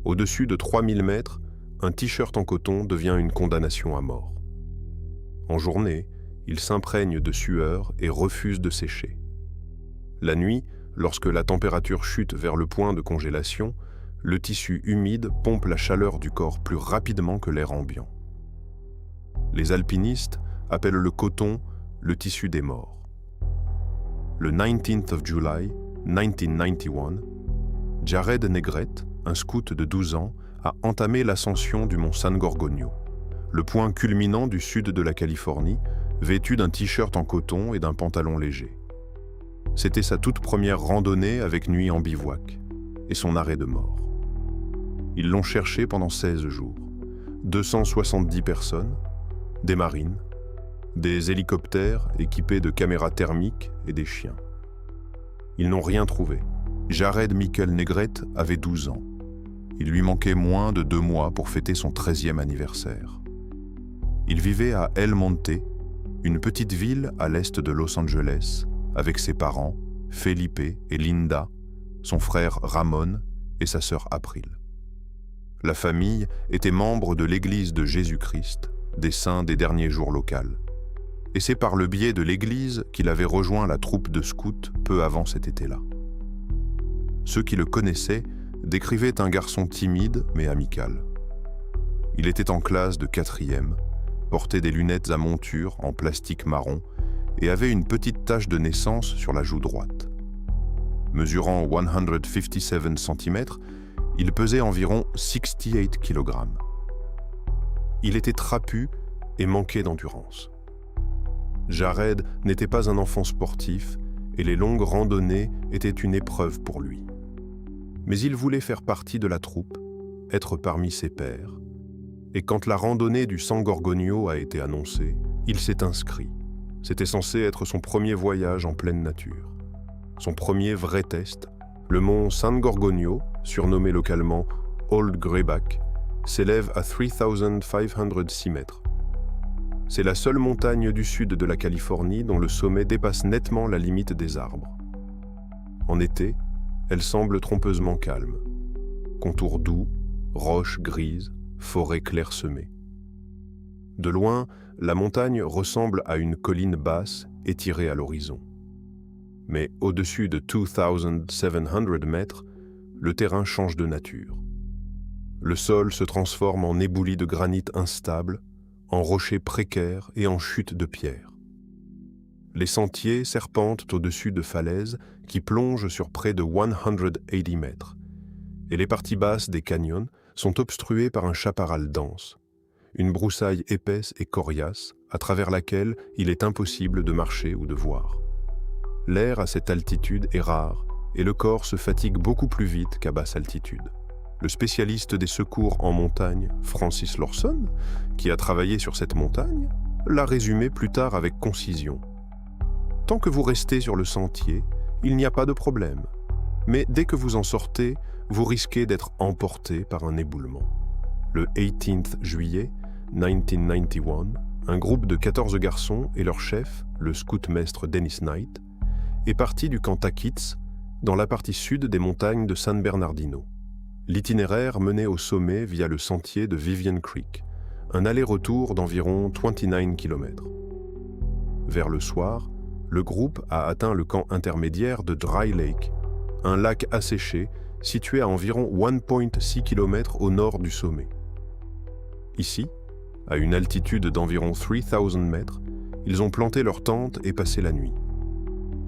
Au-dessus de 3000 mètres, un t-shirt en coton devient une condamnation à mort. En journée, il s'imprègne de sueur et refuse de sécher. La nuit, lorsque la température chute vers le point de congélation, le tissu humide pompe la chaleur du corps plus rapidement que l'air ambiant. Les alpinistes appellent le coton le tissu des morts. Le 19th of July, 1991, Jared Negrete, un scout de 12 ans, a entamé l'ascension du mont San Gorgonio, le point culminant du sud de la Californie, vêtu d'un t-shirt en coton et d'un pantalon léger. C'était sa toute première randonnée avec nuit en bivouac et son arrêt de mort. Ils l'ont cherché pendant 16 jours. 270 personnes, des marines, des hélicoptères équipés de caméras thermiques et des chiens. Ils n'ont rien trouvé. Jared Michael Negrete avait 12 ans. Il lui manquait moins de 2 mois pour fêter son 13e anniversaire. Il vivait à El Monte, une petite ville à l'est de Los Angeles, avec ses parents, Felipe et Linda, son frère Ramon et sa sœur April. La famille était membre de l'Église de Jésus-Christ, des Saints des Derniers Jours locales. Et c'est par le biais de l'Église qu'il avait rejoint la troupe de scouts peu avant cet été-là. Ceux qui le connaissaient décrivaient un garçon timide mais amical. Il était en classe de 4e, portait des lunettes à monture en plastique marron et avait une petite tache de naissance sur la joue droite. Mesurant 157 cm, il pesait environ 68 kg. Il était trapu et manquait d'endurance. Jared n'était pas un enfant sportif et les longues randonnées étaient une épreuve pour lui. Mais il voulait faire partie de la troupe, être parmi ses pairs. Et quand la randonnée du San Gorgonio a été annoncée, il s'est inscrit. C'était censé être son premier voyage en pleine nature. Son premier vrai test, le mont San Gorgonio, surnommé localement Old Greyback, s'élève à 3506 mètres. C'est la seule montagne du sud de la Californie dont le sommet dépasse nettement la limite des arbres. En été, elle semble trompeusement calme. Contours doux, roches grises, forêt clairsemée. De loin, la montagne ressemble à une colline basse étirée à l'horizon. Mais au-dessus de 2700 mètres, le terrain change de nature. Le sol se transforme en éboulis de granit instable, en rochers précaires et en chutes de pierre. Les sentiers serpentent au-dessus de falaises qui plongent sur près de 180 mètres, et les parties basses des canyons sont obstruées par un chaparral dense, une broussaille épaisse et coriace à travers laquelle il est impossible de marcher ou de voir. L'air à cette altitude est rare et le corps se fatigue beaucoup plus vite qu'à basse altitude. Le spécialiste des secours en montagne, Francis Lawson, qui a travaillé sur cette montagne, l'a résumé plus tard avec concision. Tant que vous restez sur le sentier, il n'y a pas de problème. Mais dès que vous en sortez, vous risquez d'être emporté par un éboulement. Le 18 juillet 1991, un groupe de 14 garçons et leur chef, le scoutmaître Dennis Knight, est parti du camp Taquitz, dans la partie sud des montagnes de San Bernardino. L'itinéraire menait au sommet via le sentier de Vivian Creek, un aller-retour d'environ 29 km. Vers le soir, le groupe a atteint le camp intermédiaire de Dry Lake, un lac asséché situé à environ 1,6 km au nord du sommet. Ici, à une altitude d'environ 3000 mètres, ils ont planté leur tente et passé la nuit.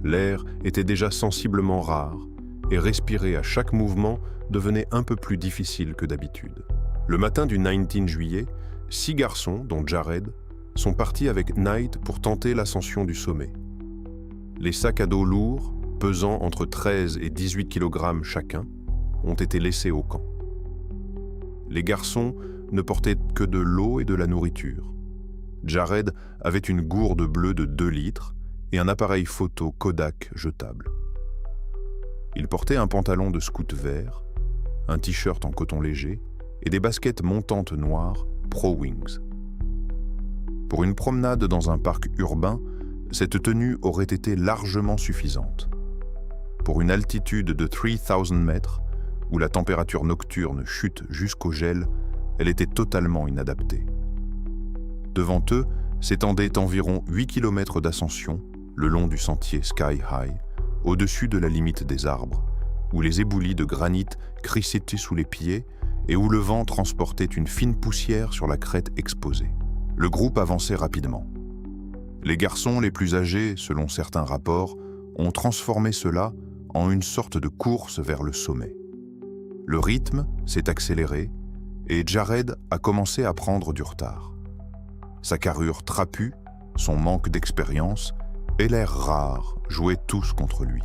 L'air était déjà sensiblement rare et respirer à chaque mouvement devenait un peu plus difficile que d'habitude. Le matin du 19 juillet, 6 garçons, dont Jared, sont partis avec Knight pour tenter l'ascension du sommet. Les sacs à dos lourds, pesant entre 13 et 18 kg chacun, ont été laissés au camp. Les garçons ne portaient que de l'eau et de la nourriture. Jared avait une gourde bleue de 2 litres et un appareil photo Kodak jetable. Il portait un pantalon de scout vert, un t-shirt en coton léger et des baskets montantes noires Pro Wings. Pour une promenade dans un parc urbain, cette tenue aurait été largement suffisante. Pour une altitude de 3000 mètres, où la température nocturne chute jusqu'au gel, elle était totalement inadaptée. Devant eux s'étendait environ 8 km d'ascension le long du sentier Sky High, au-dessus de la limite des arbres, où les éboulis de granit crissaient sous les pieds et où le vent transportait une fine poussière sur la crête exposée. Le groupe avançait rapidement. Les garçons les plus âgés, selon certains rapports, ont transformé cela en une sorte de course vers le sommet. Le rythme s'est accéléré et Jared a commencé à prendre du retard. Sa carrure trapue, son manque d'expérience et l'air rare jouaient tous contre lui.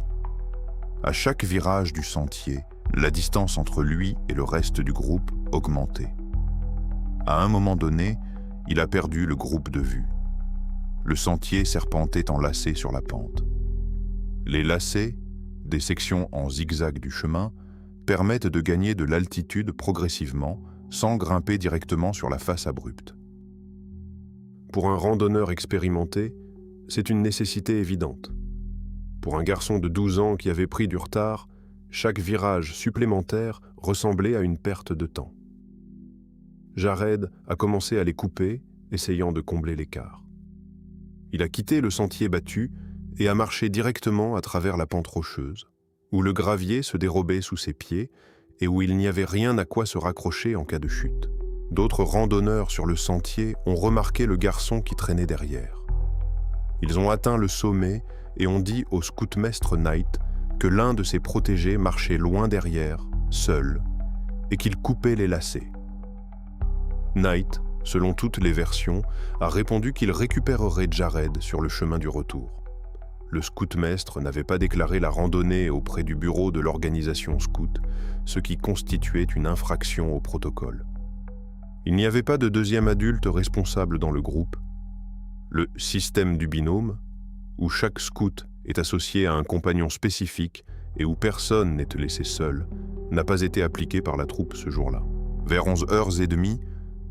À chaque virage du sentier, la distance entre lui et le reste du groupe augmentait. À un moment donné, il a perdu le groupe de vue. Le sentier serpentait en lacets sur la pente. Les lacets, des sections en zigzag du chemin, permettent de gagner de l'altitude progressivement sans grimper directement sur la face abrupte. Pour un randonneur expérimenté, c'est une nécessité évidente. Pour un garçon de 12 ans qui avait pris du retard, chaque virage supplémentaire ressemblait à une perte de temps. Jared a commencé à les couper, essayant de combler l'écart. Il a quitté le sentier battu et a marché directement à travers la pente rocheuse, où le gravier se dérobait sous ses pieds et où il n'y avait rien à quoi se raccrocher en cas de chute. D'autres randonneurs sur le sentier ont remarqué le garçon qui traînait derrière. Ils ont atteint le sommet et ont dit au scoutmaître Knight que l'un de ses protégés marchait loin derrière, seul, et qu'il coupait les lacets. Knight, selon toutes les versions, a répondu qu'il récupérerait Jared sur le chemin du retour. Le scoutmaître n'avait pas déclaré la randonnée auprès du bureau de l'organisation scout, ce qui constituait une infraction au protocole. Il n'y avait pas de deuxième adulte responsable dans le groupe. Le système du binôme, où chaque scout est associé à un compagnon spécifique et où personne n'est laissé seul, n'a pas été appliqué par la troupe ce jour-là. Vers 11h30,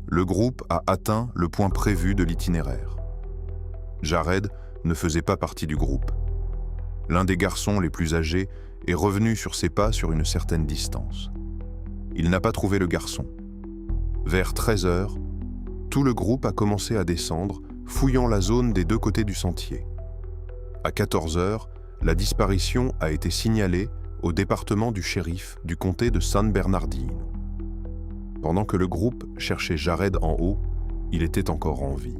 le groupe a atteint le point prévu de l'itinéraire. Jared ne faisait pas partie du groupe. L'un des garçons les plus âgés est revenu sur ses pas sur une certaine distance. Il n'a pas trouvé le garçon. Vers 13h, tout le groupe a commencé à descendre, fouillant la zone des deux côtés du sentier. À 14h, la disparition a été signalée au département du shérif du comté de San Bernardino. Pendant que le groupe cherchait Jared en haut, il était encore en vie.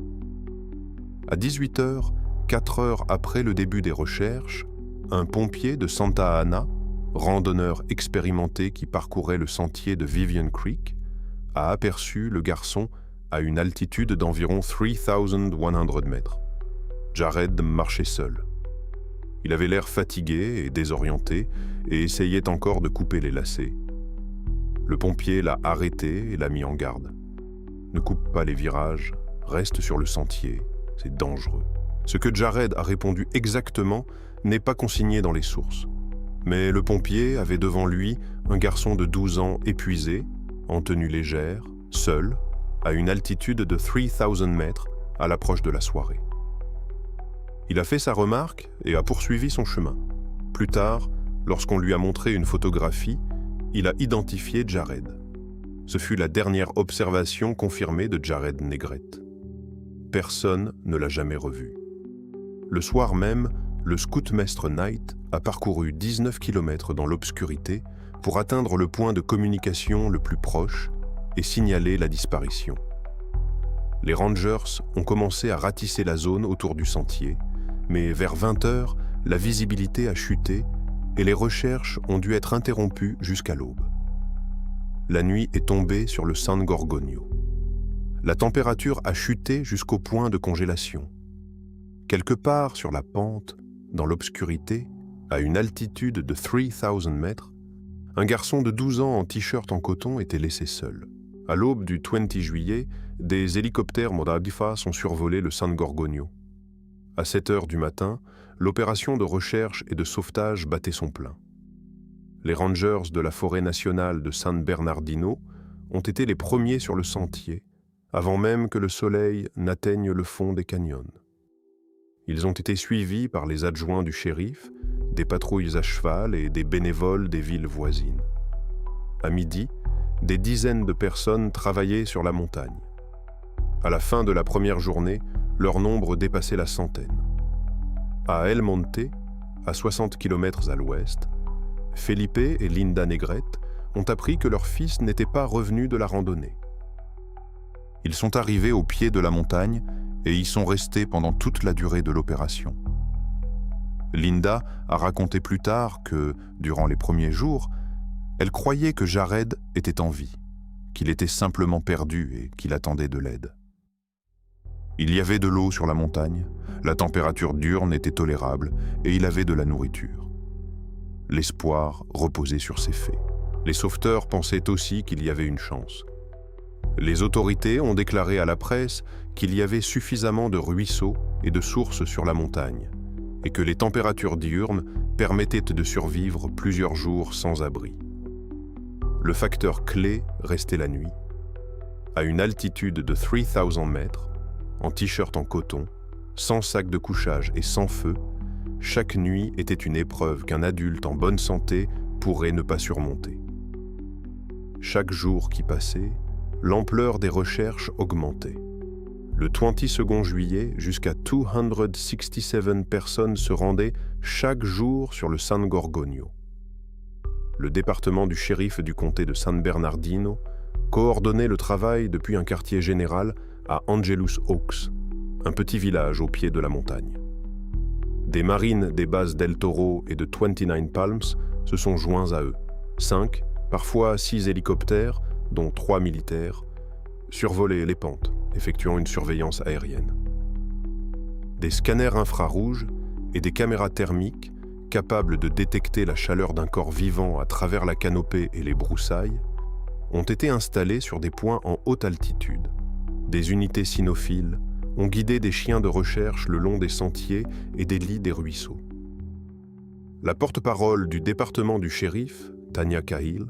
À 18h, 4 heures après le début des recherches, un pompier de Santa Ana, randonneur expérimenté qui parcourait le sentier de Vivian Creek, a aperçu le garçon à une altitude d'environ 3100 mètres. Jared marchait seul. Il avait l'air fatigué et désorienté et essayait encore de couper les lacets. Le pompier l'a arrêté et l'a mis en garde. Ne coupe pas les virages, reste sur le sentier, c'est dangereux. Ce que Jared a répondu exactement n'est pas consigné dans les sources. Mais le pompier avait devant lui un garçon de 12 ans épuisé, en tenue légère, seul, à une altitude de 3000 mètres à l'approche de la soirée. Il a fait sa remarque et a poursuivi son chemin. Plus tard, lorsqu'on lui a montré une photographie, il a identifié Jared. Ce fut la dernière observation confirmée de Jared Negrete. Personne ne l'a jamais revu. Le soir même, le scoutmaître Knight a parcouru 19 km dans l'obscurité pour atteindre le point de communication le plus proche et signaler la disparition. Les Rangers ont commencé à ratisser la zone autour du sentier, mais vers 20h, la visibilité a chuté et les recherches ont dû être interrompues jusqu'à l'aube. La nuit est tombée sur le San Gorgonio. La température a chuté jusqu'au point de congélation. Quelque part sur la pente, dans l'obscurité, à une altitude de 3000 mètres, un garçon de 12 ans en t-shirt en coton était laissé seul. À l'aube du 20 juillet, des hélicoptères Modadifa ont survolé le San Gorgonio. À 7h du matin, l'opération de recherche et de sauvetage battait son plein. Les rangers de la forêt nationale de San Bernardino ont été les premiers sur le sentier, avant même que le soleil n'atteigne le fond des canyons. Ils ont été suivis par les adjoints du shérif, des patrouilles à cheval et des bénévoles des villes voisines. À midi, des dizaines de personnes travaillaient sur la montagne. À la fin de la première journée, leur nombre dépassait la centaine. À El Monte, à 60 km à l'ouest, Felipe et Linda Negrete ont appris que leur fils n'était pas revenu de la randonnée. Ils sont arrivés au pied de la montagne et y sont restés pendant toute la durée de l'opération. Linda a raconté plus tard que, durant les premiers jours, elle croyait que Jared était en vie, qu'il était simplement perdu et qu'il attendait de l'aide. Il y avait de l'eau sur la montagne, la température diurne était tolérable et il avait de la nourriture. L'espoir reposait sur ses faits. Les sauveteurs pensaient aussi qu'il y avait une chance. Les autorités ont déclaré à la presse qu'il y avait suffisamment de ruisseaux et de sources sur la montagne, et que les températures diurnes permettaient de survivre plusieurs jours sans abri. Le facteur clé restait la nuit. À une altitude de 3000 mètres, en t-shirt en coton, sans sac de couchage et sans feu, chaque nuit était une épreuve qu'un adulte en bonne santé pourrait ne pas surmonter. Chaque jour qui passait, l'ampleur des recherches augmentait. Le 22 juillet, jusqu'à 267 personnes se rendaient chaque jour sur le San Gorgonio. Le département du shérif du comté de San Bernardino coordonnait le travail depuis un quartier général à Angelus Oaks, un petit village au pied de la montagne. Des marines des bases d'El Toro et de 29 Palms se sont joints à eux. 5, parfois 6 hélicoptères, dont 3 militaires, survolaient les pentes, effectuant une surveillance aérienne. Des scanners infrarouges et des caméras thermiques capables de détecter la chaleur d'un corps vivant à travers la canopée et les broussailles ont été installés sur des points en haute altitude. Des unités cynophiles ont guidé des chiens de recherche le long des sentiers et des lits des ruisseaux. La porte-parole du département du shérif, Tanya Cahill,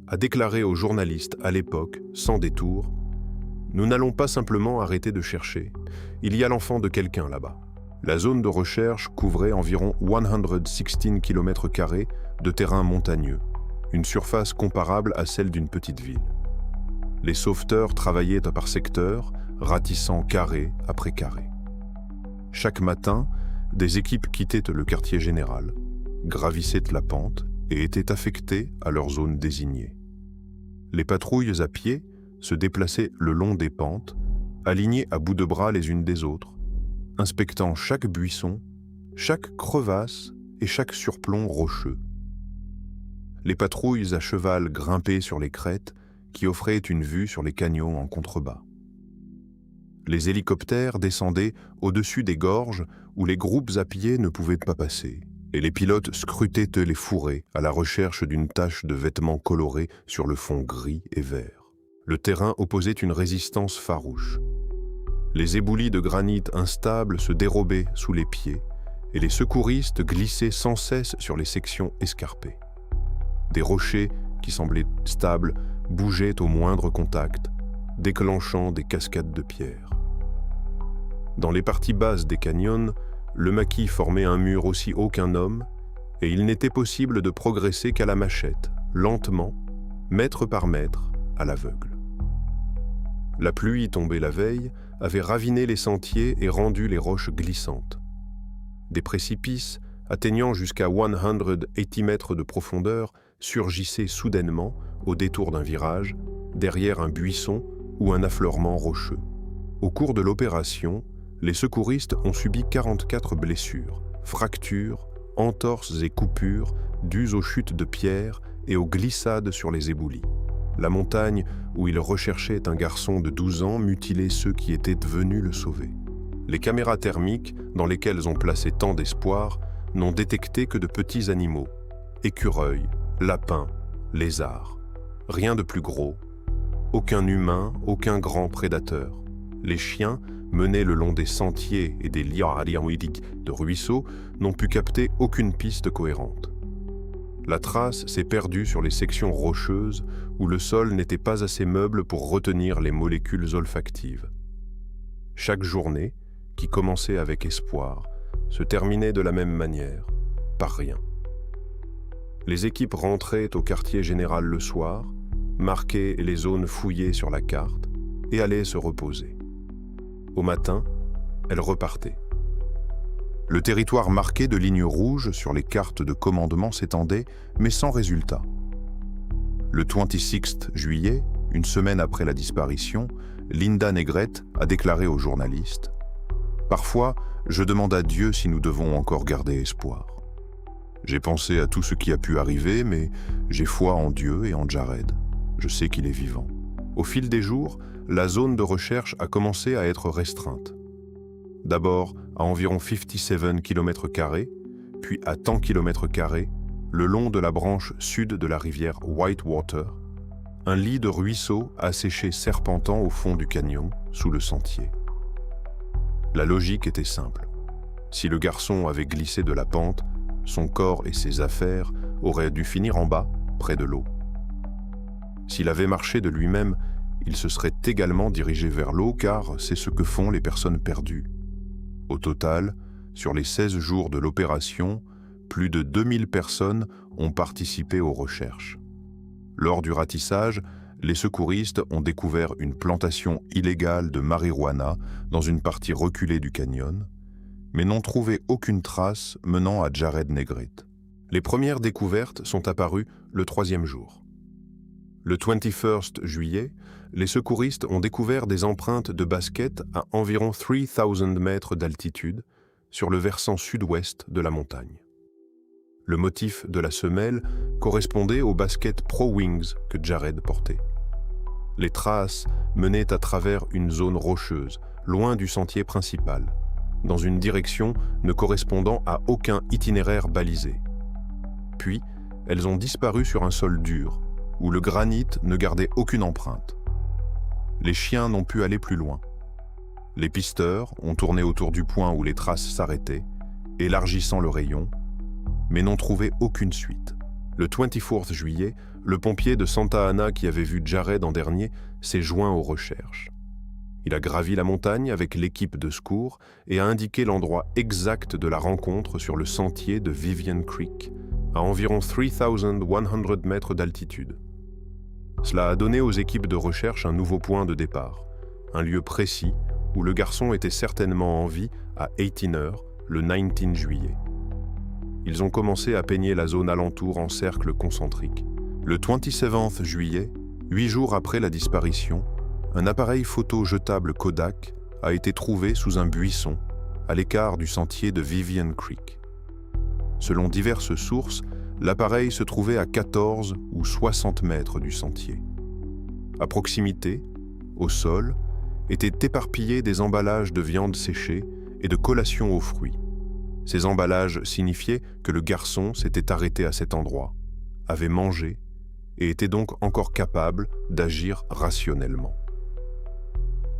a déclaré aux journalistes à l'époque, sans détour, « Nous n'allons pas simplement arrêter de chercher. Il y a l'enfant de quelqu'un là-bas. » La zone de recherche couvrait environ 116 km² de terrain montagneux, une surface comparable à celle d'une petite ville. Les sauveteurs travaillaient par secteur, ratissant carré après carré. Chaque matin, des équipes quittaient le quartier général, gravissaient la pente et étaient affectées à leur zone désignée. Les patrouilles à pied se déplaçaient le long des pentes, alignées à bout de bras les unes des autres, inspectant chaque buisson, chaque crevasse et chaque surplomb rocheux. Les patrouilles à cheval grimpaient sur les crêtes qui offraient une vue sur les canyons en contrebas. Les hélicoptères descendaient au-dessus des gorges où les groupes à pied ne pouvaient pas passer, et les pilotes scrutaient les fourrés à la recherche d'une tache de vêtements colorés sur le fond gris et vert. Le terrain opposait une résistance farouche. Les éboulis de granit instables se dérobaient sous les pieds, et les secouristes glissaient sans cesse sur les sections escarpées. Des rochers, qui semblaient stables, bougeaient au moindre contact, déclenchant des cascades de pierres. Dans les parties basses des canyons, le maquis formait un mur aussi haut qu'un homme, et il n'était possible de progresser qu'à la machette, lentement, mètre par mètre, à l'aveugle. La pluie tombée la veille avait raviné les sentiers et rendu les roches glissantes. Des précipices, atteignant jusqu'à 180 mètres de profondeur, surgissaient soudainement, au détour d'un virage, derrière un buisson ou un affleurement rocheux. Au cours de l'opération, les secouristes ont subi 44 blessures, fractures, entorses et coupures dues aux chutes de pierres et aux glissades sur les éboulis. La montagne où ils recherchaient un garçon de 12 ans mutilait ceux qui étaient venus le sauver. Les caméras thermiques, dans lesquelles on plaçait tant d'espoir, n'ont détecté que de petits animaux, écureuils, lapins, lézards. Rien de plus gros, aucun humain, aucun grand prédateur. Les chiens, menés le long des sentiers et des liens de ruisseaux, n'ont pu capter aucune piste cohérente. La trace s'est perdue sur les sections rocheuses où le sol n'était pas assez meuble pour retenir les molécules olfactives. Chaque journée, qui commençait avec espoir, se terminait de la même manière, par rien. Les équipes rentraient au quartier général le soir, marquaient les zones fouillées sur la carte et allaient se reposer. Au matin, elles repartaient. Le territoire marqué de lignes rouges sur les cartes de commandement s'étendait, mais sans résultat. Le 26 juillet, une semaine après la disparition, Linda Negrete a déclaré aux journalistes « Parfois, je demande à Dieu si nous devons encore garder espoir. J'ai pensé à tout ce qui a pu arriver, mais j'ai foi en Dieu et en Jared. Je sais qu'il est vivant. » Au fil des jours, la zone de recherche a commencé à être restreinte. D'abord à environ 57 km², puis à 100 km², le long de la branche sud de la rivière Whitewater, un lit de ruisseau asséché serpentant au fond du canyon, sous le sentier. La logique était simple. Si le garçon avait glissé de la pente, son corps et ses affaires auraient dû finir en bas, près de l'eau. S'il avait marché de lui-même, il se serait également dirigé vers l'eau, car c'est ce que font les personnes perdues. Au total, sur les 16 jours de l'opération, plus de 2000 personnes ont participé aux recherches. Lors du ratissage, les secouristes ont découvert une plantation illégale de marijuana dans une partie reculée du canyon, mais n'ont trouvé aucune trace menant à Jared Negrete. Les premières découvertes sont apparues le 3e jour. Le 21 juillet, les secouristes ont découvert des empreintes de baskets à environ 3000 mètres d'altitude sur le versant sud-ouest de la montagne. Le motif de la semelle correspondait aux baskets Pro Wings que Jared portait. Les traces menaient à travers une zone rocheuse, loin du sentier principal, dans une direction ne correspondant à aucun itinéraire balisé. Puis, elles ont disparu sur un sol dur, où le granit ne gardait aucune empreinte. Les chiens n'ont pu aller plus loin. Les pisteurs ont tourné autour du point où les traces s'arrêtaient, élargissant le rayon, mais n'ont trouvé aucune suite. Le 24 juillet, le pompier de Santa Ana qui avait vu Jared en dernier s'est joint aux recherches. Il a gravi la montagne avec l'équipe de secours et a indiqué l'endroit exact de la rencontre sur le sentier de Vivian Creek, à environ 3100 mètres d'altitude. Cela a donné aux équipes de recherche un nouveau point de départ, un lieu précis où le garçon était certainement en vie à 18h, le 19 juillet. Ils ont commencé à peigner la zone alentour en cercle concentrique. Le 27 juillet, 8 jours après la disparition, un appareil photo jetable Kodak a été trouvé sous un buisson, à l'écart du sentier de Vivian Creek. Selon diverses sources, l'appareil se trouvait à 14 ou 60 mètres du sentier. À proximité, au sol, étaient éparpillés des emballages de viande séchée et de collations aux fruits. Ces emballages signifiaient que le garçon s'était arrêté à cet endroit, avait mangé et était donc encore capable d'agir rationnellement.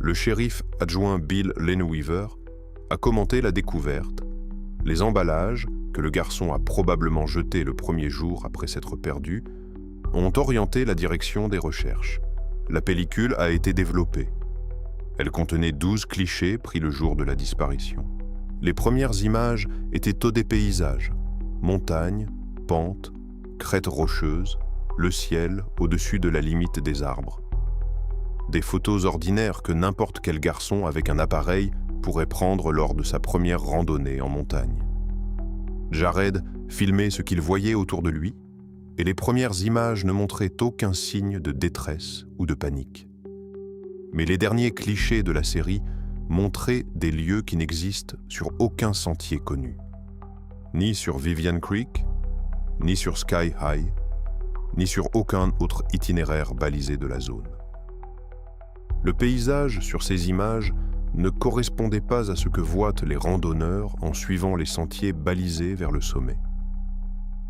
Le shérif adjoint Bill Lenweaver a commenté la découverte. Les emballages, que le garçon a probablement jetés le premier jour après s'être perdu, ont orienté la direction des recherches. La pellicule a été développée. Elle contenait 12 clichés pris le jour de la disparition. Les premières images étaient au dépaysage, montagnes, pentes, crêtes rocheuses, le ciel au-dessus de la limite des arbres. Des photos ordinaires que n'importe quel garçon avec un appareil pourrait prendre lors de sa première randonnée en montagne. Jared filmait ce qu'il voyait autour de lui, et les premières images ne montraient aucun signe de détresse ou de panique. Mais les derniers clichés de la série montraient des lieux qui n'existent sur aucun sentier connu. Ni sur Vivian Creek, ni sur Sky High, ni sur aucun autre itinéraire balisé de la zone. Le paysage sur ces images ne correspondait pas à ce que voient les randonneurs en suivant les sentiers balisés vers le sommet.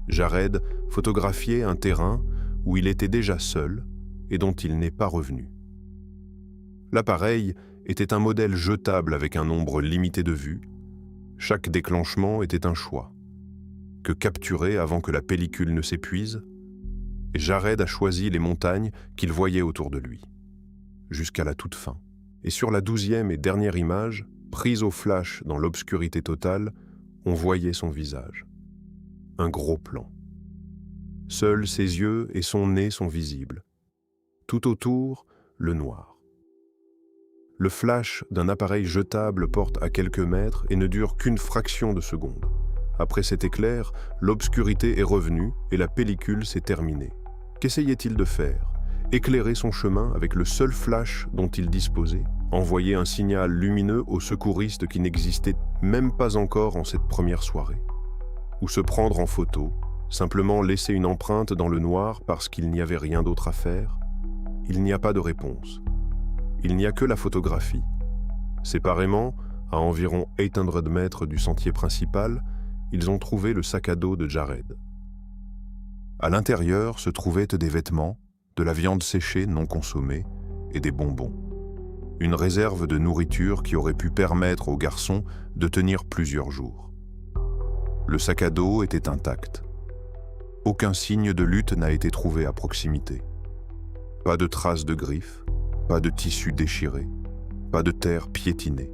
Jared photographiait un terrain où il était déjà seul et dont il n'est pas revenu. L'appareil était un modèle jetable avec un nombre limité de vues. Chaque déclenchement était un choix. Que capturer avant que la pellicule ne s'épuise? Et Jared a choisi les montagnes qu'il voyait autour de lui, jusqu'à la toute fin. Et sur la 12e et dernière image, prise au flash dans l'obscurité totale, on voyait son visage. Un gros plan. Seuls ses yeux et son nez sont visibles. Tout autour, le noir. Le flash d'un appareil jetable porte à quelques mètres et ne dure qu'une fraction de seconde. Après cet éclair, l'obscurité est revenue et la pellicule s'est terminée. Qu'essayait-il de faire? Éclairer son chemin avec le seul flash dont il disposait? Envoyer un signal lumineux aux secouristes qui n'existaient même pas encore en cette première soirée? Ou se prendre en photo, simplement laisser une empreinte dans le noir parce qu'il n'y avait rien d'autre à faire? Il n'y a pas de réponse. Il n'y a que la photographie. Séparément, à environ 800 mètres du sentier principal, ils ont trouvé le sac à dos de Jared. À l'intérieur se trouvaient des vêtements, de la viande séchée non consommée et des bonbons. Une réserve de nourriture qui aurait pu permettre au garçon de tenir plusieurs jours. Le sac à dos était intact. Aucun signe de lutte n'a été trouvé à proximité. Pas de traces de griffes, pas de tissu déchiré, pas de terre piétinée.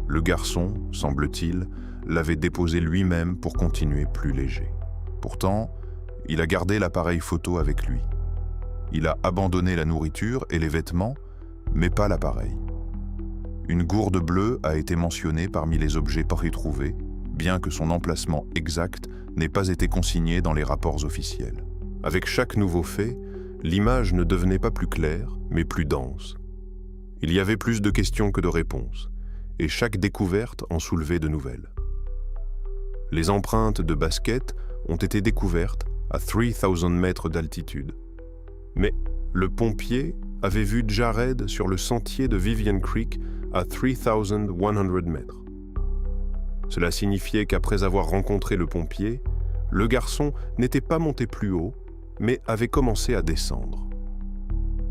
Le garçon, semble-t-il, l'avait déposé lui-même pour continuer plus léger. Pourtant, il a gardé l'appareil photo avec lui. Il a abandonné la nourriture et les vêtements, mais pas l'appareil. Une gourde bleue a été mentionnée parmi les objets pas retrouvés, bien que son emplacement exact n'ait pas été consigné dans les rapports officiels. Avec chaque nouveau fait, l'image ne devenait pas plus claire, mais plus dense. Il y avait plus de questions que de réponses, et chaque découverte en soulevait de nouvelles. Les empreintes de basket ont été découvertes à 3000 mètres d'altitude. Mais le pompier avait vu Jared sur le sentier de Vivian Creek à 3100 mètres. Cela signifiait qu'après avoir rencontré le pompier, le garçon n'était pas monté plus haut, mais avait commencé à descendre.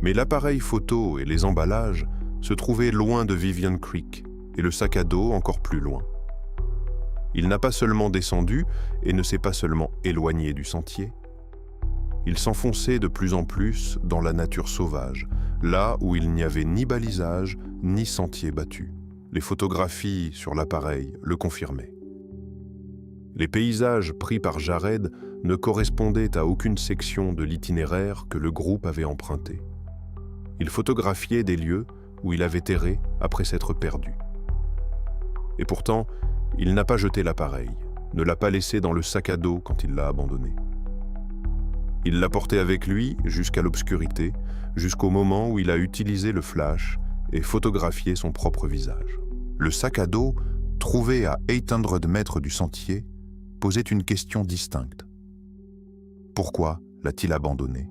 Mais l'appareil photo et les emballages se trouvaient loin de Vivian Creek et le sac à dos encore plus loin. Il n'a pas seulement descendu et ne s'est pas seulement éloigné du sentier. Il s'enfonçait de plus en plus dans la nature sauvage, là où il n'y avait ni balisage ni sentier battu. Les photographies sur l'appareil le confirmaient. Les paysages pris par Jared ne correspondaient à aucune section de l'itinéraire que le groupe avait emprunté. Il photographiait des lieux où il avait erré après s'être perdu. Et pourtant, il n'a pas jeté l'appareil, ne l'a pas laissé dans le sac à dos quand il l'a abandonné. Il l'a porté avec lui jusqu'à l'obscurité, jusqu'au moment où il a utilisé le flash et photographié son propre visage. Le sac à dos, trouvé à 800 mètres du sentier, posait une question distincte. Pourquoi l'a-t-il abandonné?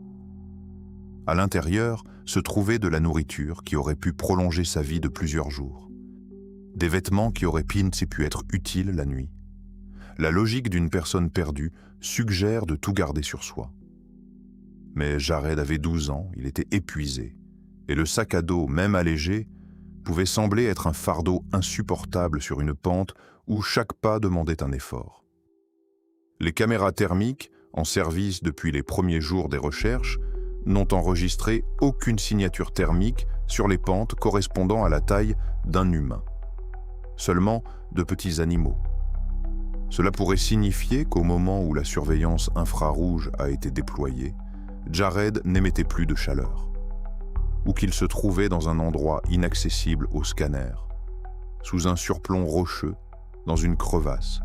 À l'intérieur se trouvait de la nourriture qui aurait pu prolonger sa vie de plusieurs jours. Des vêtements qui auraient pu être utiles la nuit. La logique d'une personne perdue suggère de tout garder sur soi. Mais Jared avait 12 ans, il était épuisé, et le sac à dos, même allégé, pouvait sembler être un fardeau insupportable sur une pente où chaque pas demandait un effort. Les caméras thermiques, en service depuis les premiers jours des recherches, n'ont enregistré aucune signature thermique sur les pentes correspondant à la taille d'un humain. Seulement de petits animaux. Cela pourrait signifier qu'au moment où la surveillance infrarouge a été déployée, Jared n'émettait plus de chaleur, ou qu'il se trouvait dans un endroit inaccessible au scanner, sous un surplomb rocheux, dans une crevasse,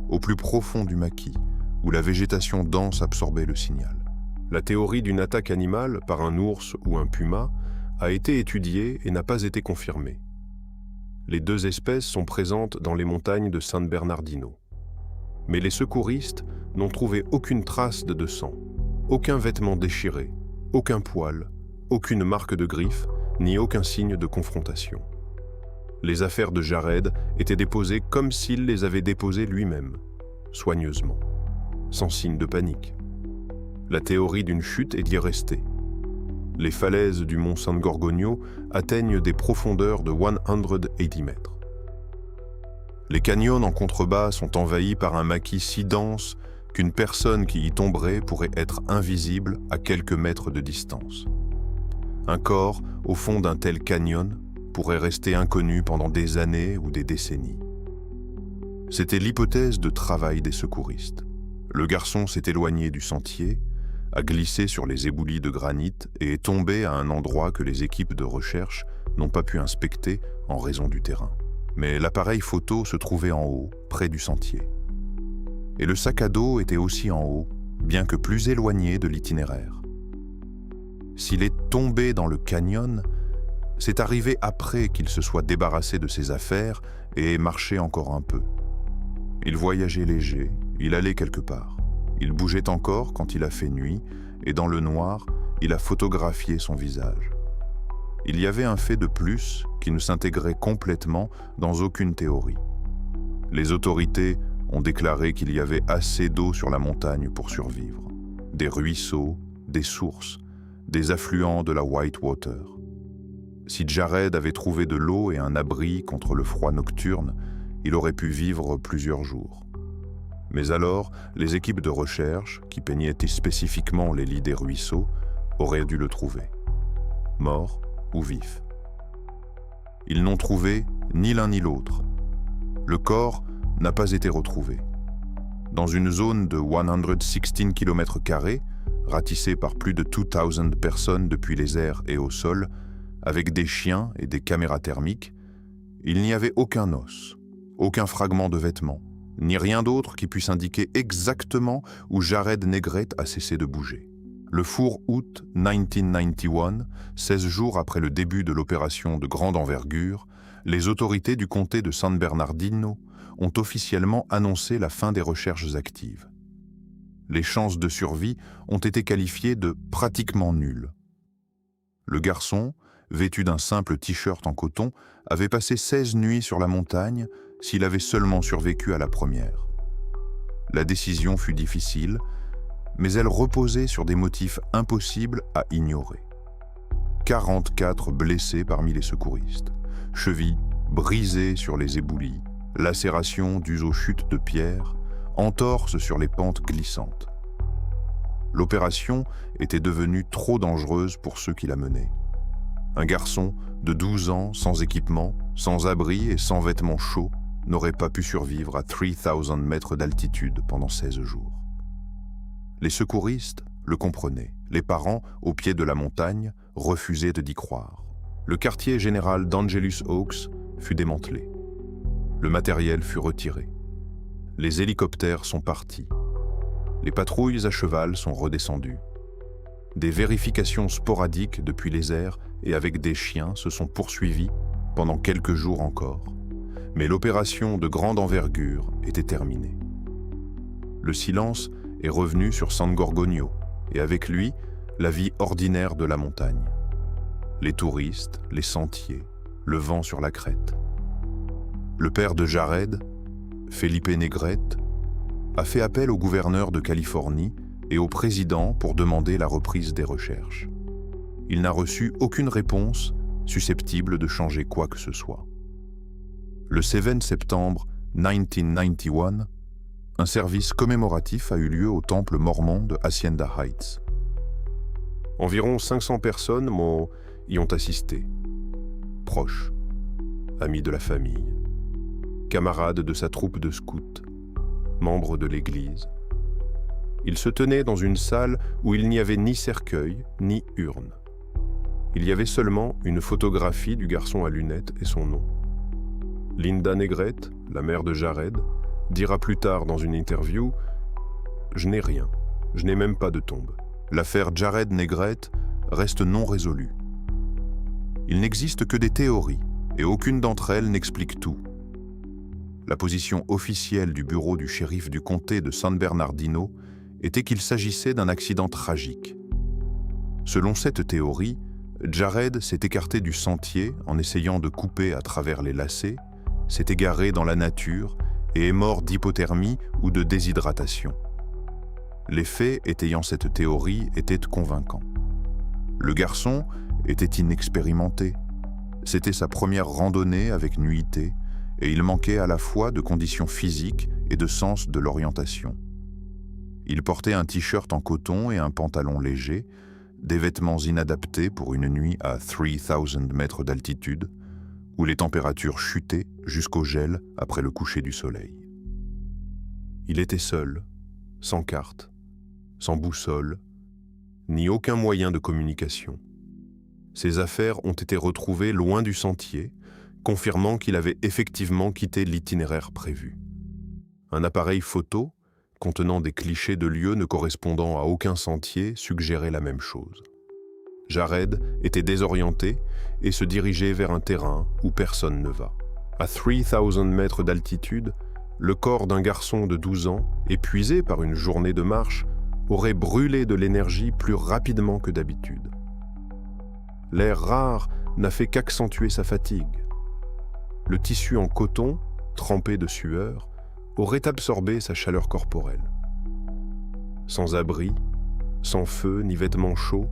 au plus profond du maquis, où la végétation dense absorbait le signal. La théorie d'une attaque animale par un ours ou un puma a été étudiée et n'a pas été confirmée. Les deux espèces sont présentes dans les montagnes de San Bernardino. Mais les secouristes n'ont trouvé aucune trace de sang, aucun vêtement déchiré, aucun poil, aucune marque de griffe, ni aucun signe de confrontation. Les affaires de Jared étaient déposées comme s'il les avait déposées lui-même, soigneusement, sans signe de panique. La théorie d'une chute est d'y rester. Les falaises du mont San Gorgonio atteignent des profondeurs de 180 mètres. Les canyons en contrebas sont envahis par un maquis si dense qu'une personne qui y tomberait pourrait être invisible à quelques mètres de distance. Un corps au fond d'un tel canyon pourrait rester inconnu pendant des années ou des décennies. C'était l'hypothèse de travail des secouristes. Le garçon s'est éloigné du sentier, a glissé sur les éboulis de granit et est tombé à un endroit que les équipes de recherche n'ont pas pu inspecter en raison du terrain. Mais l'appareil photo se trouvait en haut, près du sentier. Et le sac à dos était aussi en haut, bien que plus éloigné de l'itinéraire. S'il est tombé dans le canyon, c'est arrivé après qu'il se soit débarrassé de ses affaires et ait marché encore un peu. Il voyageait léger, il allait quelque part. Il bougeait encore quand il a fait nuit, et dans le noir, il a photographié son visage. Il y avait un fait de plus qui ne s'intégrait complètement dans aucune théorie. Les autorités ont déclaré qu'il y avait assez d'eau sur la montagne pour survivre. Des ruisseaux, des sources, des affluents de la Whitewater. Si Jared avait trouvé de l'eau et un abri contre le froid nocturne, il aurait pu vivre plusieurs jours. Mais alors, les équipes de recherche, qui peignaient spécifiquement les lits des ruisseaux, auraient dû le trouver, mort ou vif. Ils n'ont trouvé ni l'un ni l'autre. Le corps n'a pas été retrouvé. Dans une zone de 116 km², ratissée par plus de 2000 personnes depuis les airs et au sol, avec des chiens et des caméras thermiques, il n'y avait aucun os, aucun fragment de vêtement, ni rien d'autre qui puisse indiquer exactement où Jared Negrete a cessé de bouger. Le 4 août 1991, 16 jours après le début de l'opération de grande envergure, les autorités du comté de San Bernardino ont officiellement annoncé la fin des recherches actives. Les chances de survie ont été qualifiées de pratiquement nulles. Le garçon, vêtu d'un simple t-shirt en coton, avait passé 16 nuits sur la montagne s'il avait seulement survécu à la première. La décision fut difficile, mais elle reposait sur des motifs impossibles à ignorer. 44 blessés parmi les secouristes, chevilles brisées sur les éboulis, lacérations dues aux chutes de pierres, entorses sur les pentes glissantes. L'opération était devenue trop dangereuse pour ceux qui la menaient. Un garçon de 12 ans, sans équipement, sans abri et sans vêtements chauds, n'aurait pas pu survivre à 3000 mètres d'altitude pendant 16 jours. Les secouristes le comprenaient. Les parents, au pied de la montagne, refusaient d'y croire. Le quartier général d'Angelus Oaks fut démantelé. Le matériel fut retiré. Les hélicoptères sont partis. Les patrouilles à cheval sont redescendues. Des vérifications sporadiques depuis les airs et avec des chiens se sont poursuivies pendant quelques jours encore. Mais l'opération de grande envergure était terminée. Le silence est revenu sur San Gorgonio et avec lui, la vie ordinaire de la montagne. Les touristes, les sentiers, le vent sur la crête. Le père de Jared, Felipe Negrete, a fait appel au gouverneur de Californie et au président pour demander la reprise des recherches. Il n'a reçu aucune réponse susceptible de changer quoi que ce soit. Le 7 septembre 1991, un service commémoratif a eu lieu au temple mormon de Hacienda Heights. Environ 500 personnes y ont assisté. Proches, amis de la famille, camarades de sa troupe de scouts, membres de l'église. Il se tenait dans une salle où il n'y avait ni cercueil, ni urne. Il y avait seulement une photographie du garçon à lunettes et son nom. Linda Negrete, la mère de Jared, dira plus tard dans une interview « Je n'ai rien, je n'ai même pas de tombe ». L'affaire Jared Negrete reste non résolue. Il n'existe que des théories, et aucune d'entre elles n'explique tout. La position officielle du bureau du shérif du comté de San Bernardino était qu'il s'agissait d'un accident tragique. Selon cette théorie, Jared s'est écarté du sentier en essayant de couper à travers les lacets, s'est égaré dans la nature et est mort d'hypothermie ou de déshydratation. Les faits étayant cette théorie étaient convaincants. Le garçon était inexpérimenté. C'était sa première randonnée avec nuitée et il manquait à la fois de conditions physiques et de sens de l'orientation. Il portait un t-shirt en coton et un pantalon léger, des vêtements inadaptés pour une nuit à 3000 mètres d'altitude, où les températures chutaient jusqu'au gel après le coucher du soleil. Il était seul, sans carte, sans boussole, ni aucun moyen de communication. Ses affaires ont été retrouvées loin du sentier, confirmant qu'il avait effectivement quitté l'itinéraire prévu. Un appareil photo, contenant des clichés de lieux ne correspondant à aucun sentier, suggérait la même chose. Jared était désorienté et se dirigeait vers un terrain où personne ne va. À 3000 mètres d'altitude, le corps d'un garçon de 12 ans, épuisé par une journée de marche, aurait brûlé de l'énergie plus rapidement que d'habitude. L'air rare n'a fait qu'accentuer sa fatigue. Le tissu en coton, trempé de sueur, aurait absorbé sa chaleur corporelle. Sans abri, sans feu ni vêtements chauds,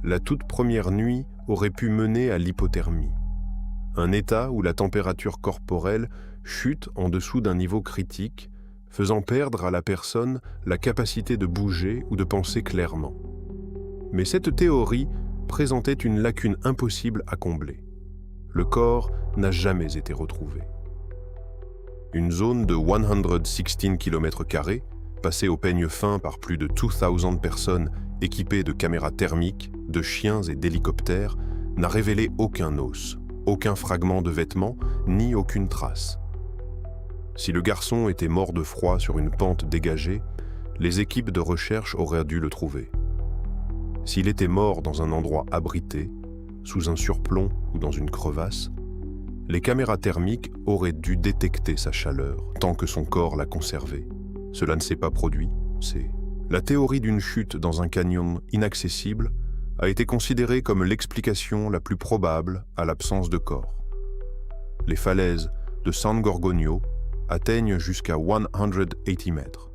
la toute première nuit aurait pu mener à l'hypothermie, un état où la température corporelle chute en dessous d'un niveau critique, faisant perdre à la personne la capacité de bouger ou de penser clairement. Mais cette théorie présentait une lacune impossible à combler. Le corps n'a jamais été retrouvé. Une zone de 116 km², passée au peigne fin par plus de 2000 personnes équipées de caméras thermiques, de chiens et d'hélicoptères, n'a révélé aucun os, aucun fragment de vêtement, ni aucune trace. Si le garçon était mort de froid sur une pente dégagée, les équipes de recherche auraient dû le trouver. S'il était mort dans un endroit abrité, sous un surplomb ou dans une crevasse, les caméras thermiques auraient dû détecter sa chaleur tant que son corps l'a conservé. Cela ne s'est pas produit, c'est... La théorie d'une chute dans un canyon inaccessible a été considérée comme l'explication la plus probable à l'absence de corps. Les falaises de San Gorgonio atteignent jusqu'à 180 mètres.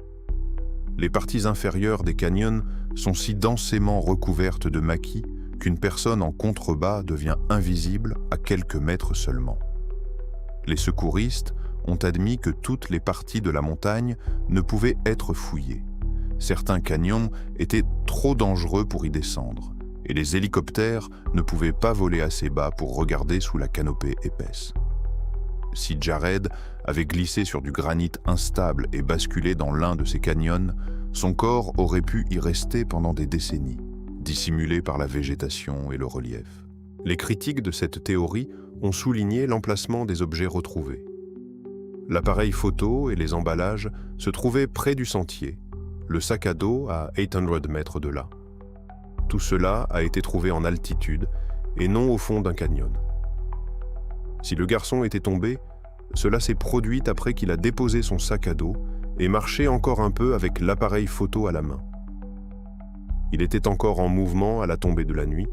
Les parties inférieures des canyons sont si densément recouvertes de maquis qu'une personne en contrebas devient invisible à quelques mètres seulement. Les secouristes ont admis que toutes les parties de la montagne ne pouvaient être fouillées. Certains canyons étaient trop dangereux pour y descendre, et les hélicoptères ne pouvaient pas voler assez bas pour regarder sous la canopée épaisse. Si Jared avait glissé sur du granit instable et basculé dans l'un de ces canyons, son corps aurait pu y rester pendant des décennies, dissimulé par la végétation et le relief. Les critiques de cette théorie ont souligné l'emplacement des objets retrouvés. L'appareil photo et les emballages se trouvaient près du sentier, le sac à dos à 800 mètres de là. Tout cela a été trouvé en altitude et non au fond d'un canyon. Si le garçon était tombé, cela s'est produit après qu'il a déposé son sac à dos et marché encore un peu avec l'appareil photo à la main. Il était encore en mouvement à la tombée de la nuit.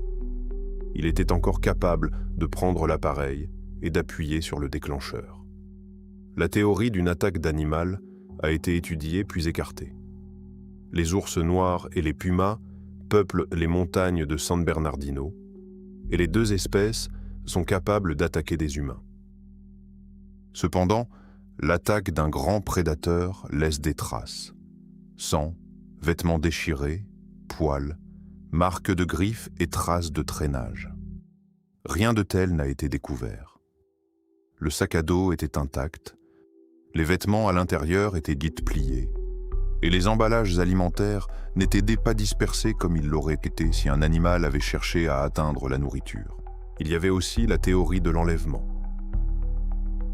Il était encore capable de prendre l'appareil et d'appuyer sur le déclencheur. La théorie d'une attaque d'animal a été étudiée puis écartée. Les ours noirs et les pumas peuplent les montagnes de San Bernardino, et les deux espèces sont capables d'attaquer des humains. Cependant, l'attaque d'un grand prédateur laisse des traces. Sang, vêtements déchirés, poils, marques de griffes et traces de traînage. Rien de tel n'a été découvert. Le sac à dos était intact, les vêtements à l'intérieur étaient dits pliés, et les emballages alimentaires n'étaient pas dispersés comme ils l'auraient été si un animal avait cherché à atteindre la nourriture. Il y avait aussi la théorie de l'enlèvement.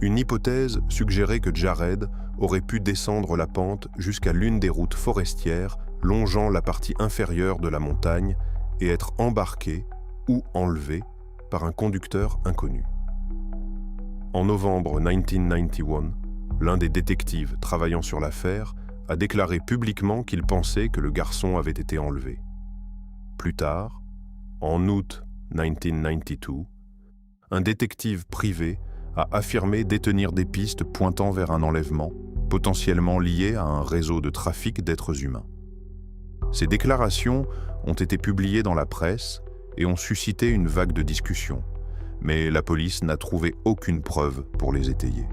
Une hypothèse suggérait que Jared aurait pu descendre la pente jusqu'à l'une des routes forestières longeant la partie inférieure de la montagne et être embarqué ou enlevé par un conducteur inconnu. En novembre 1991, l'un des détectives travaillant sur l'affaire a déclaré publiquement qu'il pensait que le garçon avait été enlevé. Plus tard, en août 1992, un détective privé a affirmé détenir des pistes pointant vers un enlèvement, potentiellement lié à un réseau de trafic d'êtres humains. Ces déclarations ont été publiées dans la presse et ont suscité une vague de discussion, mais la police n'a trouvé aucune preuve pour les étayer.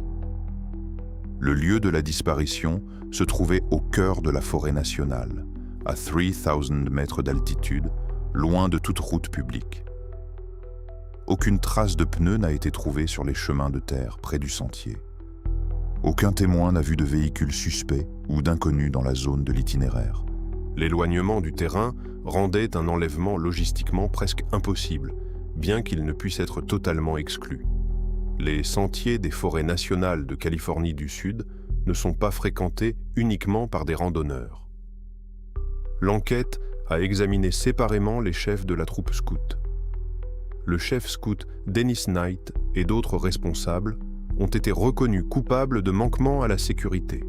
Le lieu de la disparition se trouvait au cœur de la forêt nationale, à 3000 mètres d'altitude, loin de toute route publique. Aucune trace de pneus n'a été trouvée sur les chemins de terre près du sentier. Aucun témoin n'a vu de véhicule suspect ou d'inconnu dans la zone de l'itinéraire. L'éloignement du terrain rendait un enlèvement logistiquement presque impossible, bien qu'il ne puisse être totalement exclu. Les sentiers des forêts nationales de Californie du Sud ne sont pas fréquentés uniquement par des randonneurs. L'enquête a examiné séparément les chefs de la troupe scout. Le chef scout Dennis Knight et d'autres responsables ont été reconnus coupables de manquement à la sécurité.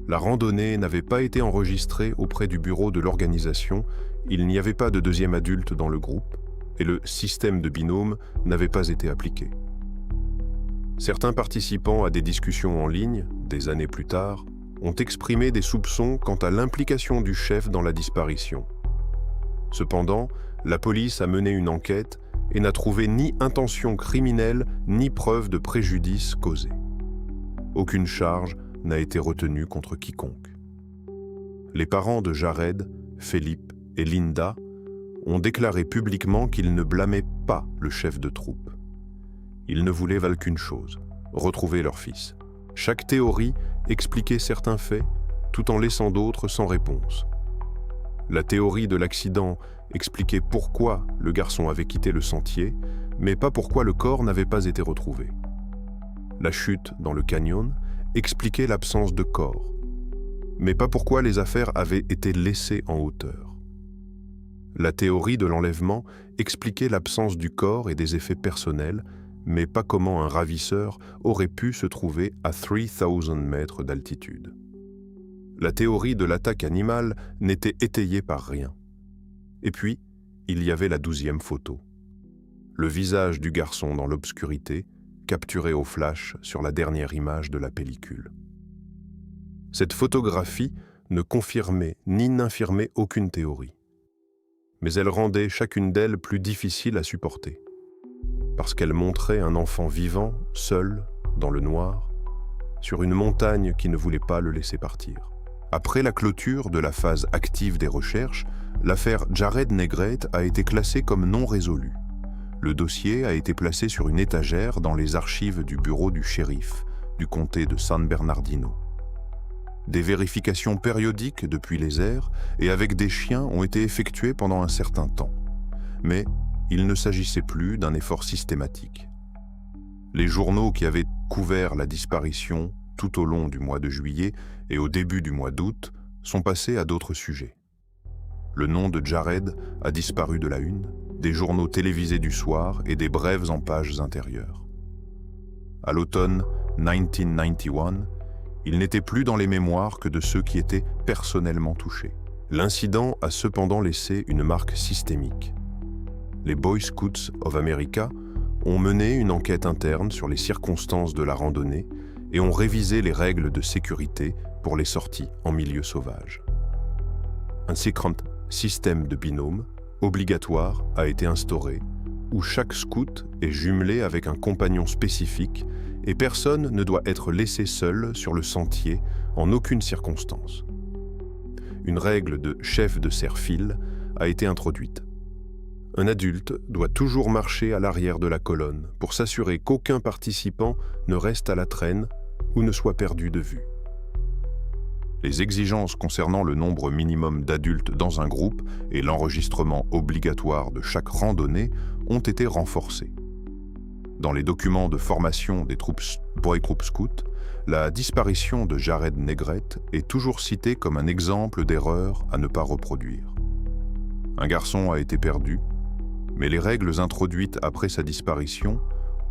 La randonnée n'avait pas été enregistrée auprès du bureau de l'organisation, il n'y avait pas de deuxième adulte dans le groupe, et le système de binôme n'avait pas été appliqué. Certains participants à des discussions en ligne, des années plus tard, ont exprimé des soupçons quant à l'implication du chef dans la disparition. Cependant, la police a mené une enquête et n'a trouvé ni intention criminelle ni preuve de préjudice causé. Aucune charge n'a été retenue contre quiconque. Les parents de Jared, Philippe et Linda ont déclaré publiquement qu'ils ne blâmaient pas le chef de troupe. Ils ne voulaient valent qu'une chose, retrouver leur fils. Chaque théorie expliquait certains faits, tout en laissant d'autres sans réponse. La théorie de l'accident expliquait pourquoi le garçon avait quitté le sentier, mais pas pourquoi le corps n'avait pas été retrouvé. La chute dans le canyon expliquait l'absence de corps, mais pas pourquoi les affaires avaient été laissées en hauteur. La théorie de l'enlèvement expliquait l'absence du corps et des effets personnels, mais pas comment un ravisseur aurait pu se trouver à 3000 mètres d'altitude. La théorie de l'attaque animale n'était étayée par rien. Et puis, il y avait la 12e photo. Le visage du garçon dans l'obscurité, capturé au flash sur la dernière image de la pellicule. Cette photographie ne confirmait ni n'infirmait aucune théorie. Mais elle rendait chacune d'elles plus difficile à supporter. Parce qu'elle montrait un enfant vivant, seul, dans le noir, sur une montagne qui ne voulait pas le laisser partir. Après la clôture de la phase active des recherches, l'affaire Jared Negrete a été classée comme non résolue. Le dossier a été placé sur une étagère dans les archives du bureau du shérif du comté de San Bernardino. Des vérifications périodiques depuis les airs et avec des chiens ont été effectuées pendant un certain temps. Mais il ne s'agissait plus d'un effort systématique. Les journaux qui avaient couvert la disparition tout au long du mois de juillet et au début du mois d'août sont passés à d'autres sujets. Le nom de Jared a disparu de la une, des journaux télévisés du soir et des brèves en pages intérieures. À l'automne 1991, il n'était plus dans les mémoires que de ceux qui étaient personnellement touchés. L'incident a cependant laissé une marque systémique. Les Boy Scouts of America ont mené une enquête interne sur les circonstances de la randonnée et ont révisé les règles de sécurité pour les sorties en milieu sauvage. Un secret système de binôme obligatoire a été instauré où chaque scout est jumelé avec un compagnon spécifique et personne ne doit être laissé seul sur le sentier en aucune circonstance. Une règle de chef de serre-file a été introduite. Un adulte doit toujours marcher à l'arrière de la colonne pour s'assurer qu'aucun participant ne reste à la traîne ou ne soit perdu de vue. Les exigences concernant le nombre minimum d'adultes dans un groupe et l'enregistrement obligatoire de chaque randonnée ont été renforcées. Dans les documents de formation des Boy Group Scouts, la disparition de Jared Negrete est toujours citée comme un exemple d'erreur à ne pas reproduire. Un garçon a été perdu, mais les règles introduites après sa disparition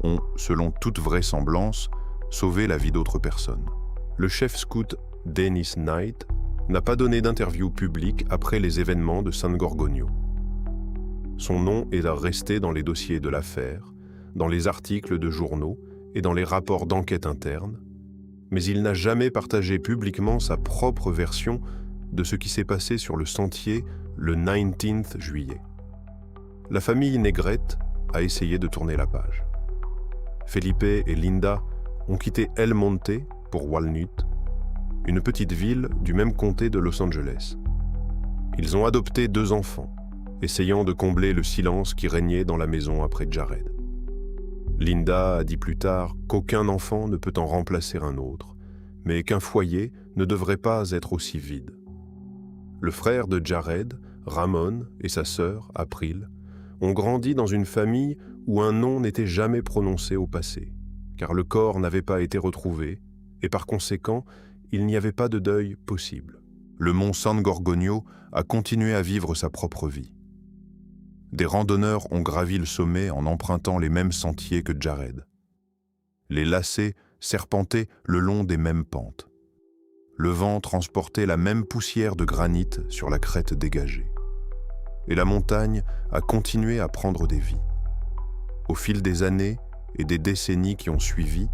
ont, selon toute vraisemblance, sauvé la vie d'autres personnes. Le chef scout Dennis Knight n'a pas donné d'interview publique après les événements de San Gorgonio. Son nom est resté dans les dossiers de l'affaire, dans les articles de journaux et dans les rapports d'enquête interne, mais il n'a jamais partagé publiquement sa propre version de ce qui s'est passé sur le sentier le 19 juillet. La famille Negrete a essayé de tourner la page. Felipe et Linda ont quitté El Monte pour Walnut, une petite ville du même comté de Los Angeles. Ils ont adopté 2 enfants, essayant de combler le silence qui régnait dans la maison après Jared. Linda a dit plus tard qu'aucun enfant ne peut en remplacer un autre, mais qu'un foyer ne devrait pas être aussi vide. Le frère de Jared, Ramon, et sa sœur, April, ont grandi dans une famille où un nom n'était jamais prononcé au passé, car le corps n'avait pas été retrouvé, et par conséquent, il n'y avait pas de deuil possible. Le mont San Gorgonio a continué à vivre sa propre vie. Des randonneurs ont gravi le sommet en empruntant les mêmes sentiers que Jared. Les lacets serpentaient le long des mêmes pentes. Le vent transportait la même poussière de granit sur la crête dégagée. Et la montagne a continué à prendre des vies. Au fil des années et des décennies qui ont suivi,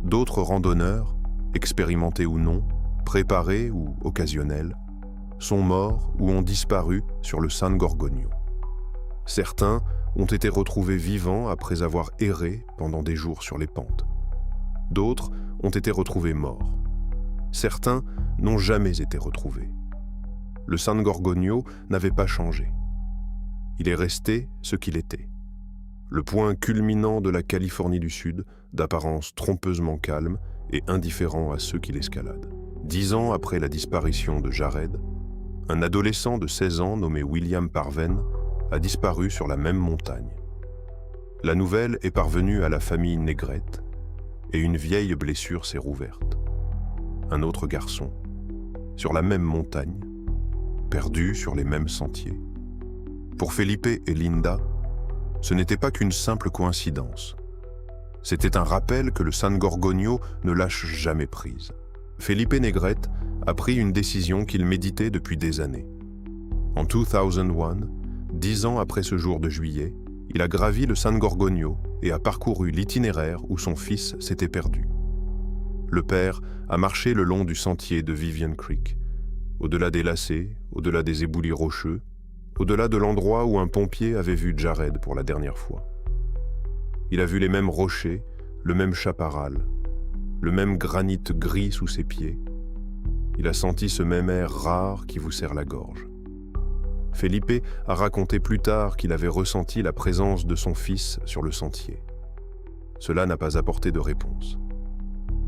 d'autres randonneurs, expérimentés ou non, préparés ou occasionnels, sont morts ou ont disparu sur le San Gorgonio. Certains ont été retrouvés vivants après avoir erré pendant des jours sur les pentes. D'autres ont été retrouvés morts. Certains n'ont jamais été retrouvés. Le San Gorgonio n'avait pas changé. Il est resté ce qu'il était. Le point culminant de la Californie du Sud, d'apparence trompeusement calme et indifférent à ceux qui l'escaladent. 10 ans après la disparition de Jared, un adolescent de 16 ans nommé William Parven a disparu sur la même montagne. La nouvelle est parvenue à la famille Negrete et une vieille blessure s'est rouverte. Un autre garçon, sur la même montagne, perdu sur les mêmes sentiers. Pour Felipe et Linda, ce n'était pas qu'une simple coïncidence. C'était un rappel que le San Gorgonio ne lâche jamais prise. Felipe Negrete a pris une décision qu'il méditait depuis des années. En 2001, 10 ans après ce jour de juillet, il a gravi le San Gorgonio et a parcouru l'itinéraire où son fils s'était perdu. Le père a marché le long du sentier de Vivian Creek, au-delà des lacets, au-delà des éboulis rocheux, au-delà de l'endroit où un pompier avait vu Jared pour la dernière fois. Il a vu les mêmes rochers, le même chaparral, le même granit gris sous ses pieds. Il a senti ce même air rare qui vous serre la gorge. Felipe a raconté plus tard qu'il avait ressenti la présence de son fils sur le sentier. Cela n'a pas apporté de réponse.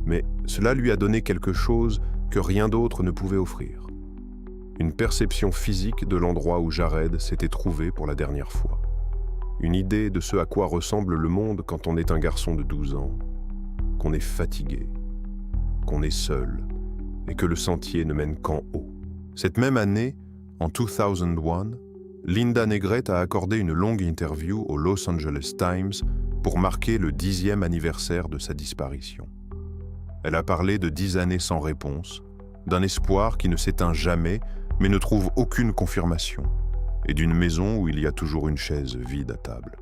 Mais cela lui a donné quelque chose que rien d'autre ne pouvait offrir. Une perception physique de l'endroit où Jared s'était trouvé pour la dernière fois. Une idée de ce à quoi ressemble le monde quand on est un garçon de 12 ans, qu'on est fatigué, qu'on est seul et que le sentier ne mène qu'en haut. Cette même année, en 2001, Linda Negrete a accordé une longue interview au Los Angeles Times pour marquer le 10e anniversaire de sa disparition. Elle a parlé de 10 années sans réponse, d'un espoir qui ne s'éteint jamais mais ne trouve aucune confirmation, et d'une maison où il y a toujours une chaise vide à table.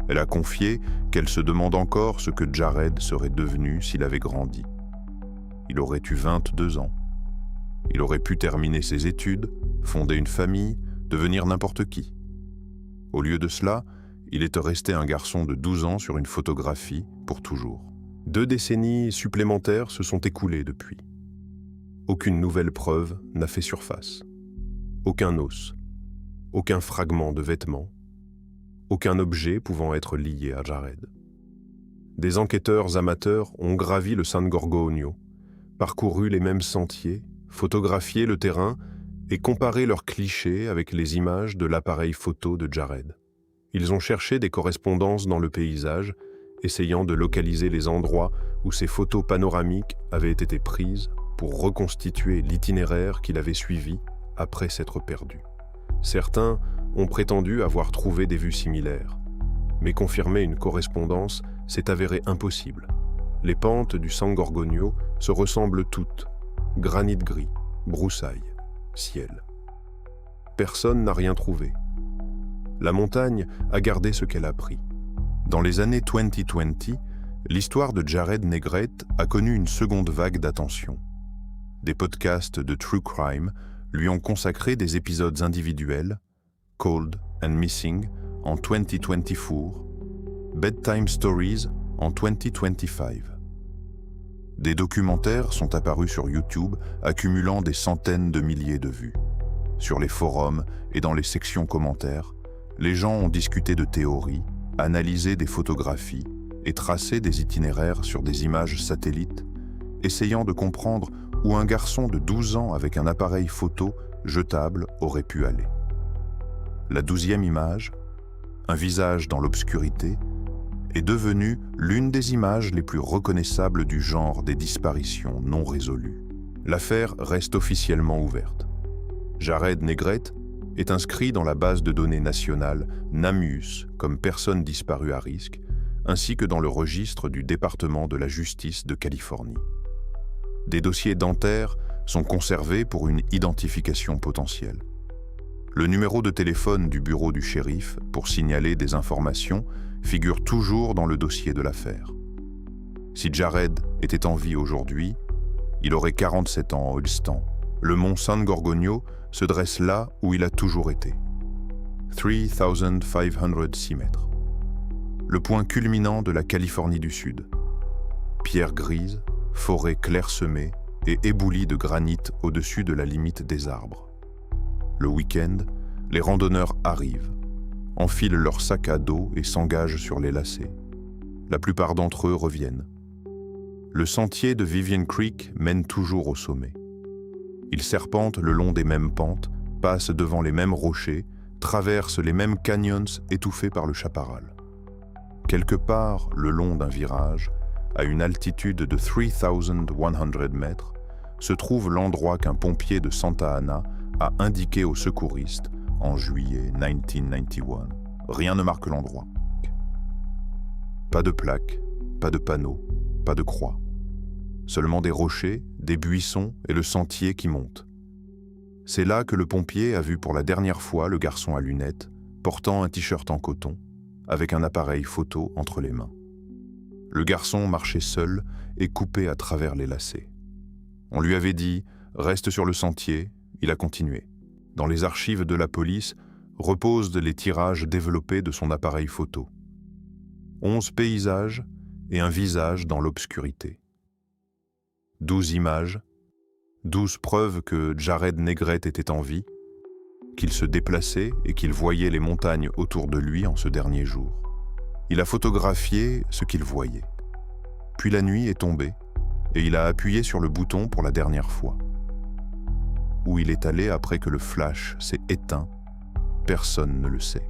Elle a confié qu'elle se demande encore ce que Jared serait devenu s'il avait grandi. Il aurait eu 22 ans. Il aurait pu terminer ses études, fonder une famille, devenir n'importe qui. Au lieu de cela, il est resté un garçon de 12 ans sur une photographie pour toujours. 2 décennies supplémentaires se sont écoulées depuis. Aucune nouvelle preuve n'a fait surface. Aucun os, aucun fragment de vêtement, aucun objet pouvant être lié à Jared. Des enquêteurs amateurs ont gravi le San Gorgonio, parcouru les mêmes sentiers, photographié le terrain et comparé leurs clichés avec les images de l'appareil photo de Jared. Ils ont cherché des correspondances dans le paysage, essayant de localiser les endroits où ces photos panoramiques avaient été prises pour reconstituer l'itinéraire qu'il avait suivi après s'être perdu. Certains ont prétendu avoir trouvé des vues similaires, mais confirmer une correspondance s'est avéré impossible. Les pentes du San Gorgonio se ressemblent toutes, granit gris, broussailles, ciel. Personne n'a rien trouvé. La montagne a gardé ce qu'elle a pris. Dans les années 2020, l'histoire de Jared Negrete a connu une seconde vague d'attention. Des podcasts de true crime lui ont consacré des épisodes individuels, Cold and Missing en 2024, Bedtime Stories en 2025. Des documentaires sont apparus sur YouTube, accumulant des centaines de milliers de vues. Sur les forums et dans les sections commentaires, les gens ont discuté de théories, analysé des photographies et traçait des itinéraires sur des images satellites, essayant de comprendre où un garçon de 12 ans avec un appareil photo jetable aurait pu aller. La 12e image, un visage dans l'obscurité, est devenue l'une des images les plus reconnaissables du genre des disparitions non résolues. L'affaire reste officiellement ouverte. Jared Negrete est inscrit dans la base de données nationale NamUs comme personne disparue à risque, ainsi que dans le registre du département de la justice de Californie. Des dossiers dentaires sont conservés pour une identification potentielle. Le numéro de téléphone du bureau du shérif pour signaler des informations figure toujours dans le dossier de l'affaire. Si Jared était en vie aujourd'hui, il aurait 47 ans au Holstan. Le mont San Gorgonio se dresse là où il a toujours été. 3506 mètres. Le point culminant de la Californie du Sud. Pierre grise, forêt clairsemée et éboulie de granit au-dessus de la limite des arbres. Le week-end, les randonneurs arrivent, enfilent leurs sacs à dos et s'engagent sur les lacets. La plupart d'entre eux reviennent. Le sentier de Vivian Creek mène toujours au sommet. Il serpente le long des mêmes pentes, passe devant les mêmes rochers, traverse les mêmes canyons étouffés par le chaparral. Quelque part, le long d'un virage, à une altitude de 3100 mètres, se trouve l'endroit qu'un pompier de Santa Ana a indiqué aux secouristes en juillet 1991. Rien ne marque l'endroit. Pas de plaque, pas de panneau, pas de croix. Seulement des rochers, des buissons et le sentier qui monte. C'est là que le pompier a vu pour la dernière fois le garçon à lunettes, portant un t-shirt en coton, avec un appareil photo entre les mains. Le garçon marchait seul et coupé à travers les lacets. On lui avait dit « Reste sur le sentier », il a continué. Dans les archives de la police reposent les tirages développés de son appareil photo. 11 paysages et un visage dans l'obscurité. 12 images, 12 preuves que Jared Negrete était en vie, qu'il se déplaçait et qu'il voyait les montagnes autour de lui en ce dernier jour. Il a photographié ce qu'il voyait. Puis la nuit est tombée et il a appuyé sur le bouton pour la dernière fois. Où il est allé après que le flash s'est éteint, personne ne le sait.